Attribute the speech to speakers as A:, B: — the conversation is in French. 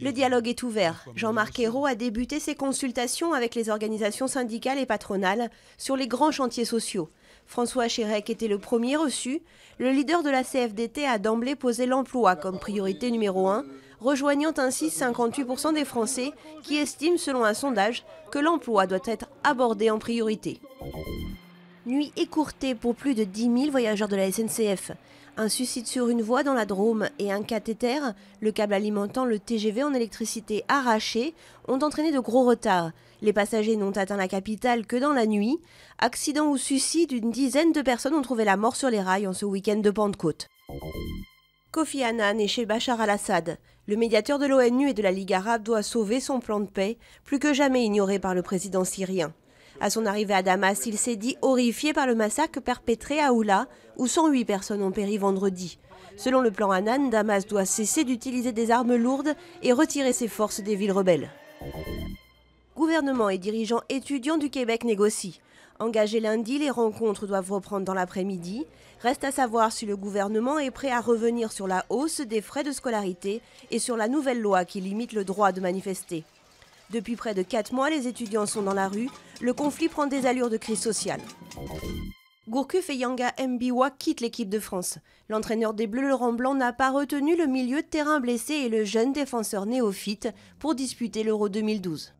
A: Le dialogue est ouvert. Jean-Marc Ayrault a débuté ses consultations avec les organisations syndicales et patronales sur les grands chantiers sociaux. François Chérèque était le premier reçu. Le leader de la CFDT a d'emblée posé l'emploi comme priorité numéro 1, rejoignant ainsi 58% des Français qui estiment, selon un sondage, que l'emploi doit être abordé en priorité. Nuit écourtée pour plus de 10 000 voyageurs de la SNCF. Un suicide sur une voie dans la Drôme et un cathéter, le câble alimentant le TGV en électricité arraché, ont entraîné de gros retards. Les passagers n'ont atteint la capitale que dans la nuit. Accident ou suicide, une dizaine de personnes ont trouvé la mort sur les rails en ce week-end de Pentecôte. Kofi Annan est chez Bachar al-Assad. Le médiateur de l'ONU et de la Ligue arabe doit sauver son plan de paix, plus que jamais ignoré par le président syrien. À son arrivée à Damas, il s'est dit horrifié par le massacre perpétré à Oula, où 108 personnes ont péri vendredi. Selon le plan Annan, Damas doit cesser d'utiliser des armes lourdes et retirer ses forces des villes rebelles. Gouvernement et dirigeants étudiants du Québec négocient. Engagés lundi, les rencontres doivent reprendre dans l'après-midi. Reste à savoir si le gouvernement est prêt à revenir sur la hausse des frais de scolarité et sur la nouvelle loi qui limite le droit de manifester. Depuis près de 4 mois, les étudiants sont dans la rue. Le conflit prend des allures de crise sociale. Gourcuff et Yanga Mbiwa quittent l'équipe de France. L'entraîneur des Bleus, Laurent Blanc, n'a pas retenu le milieu de terrain blessé et le jeune défenseur néophyte pour disputer l'Euro 2012.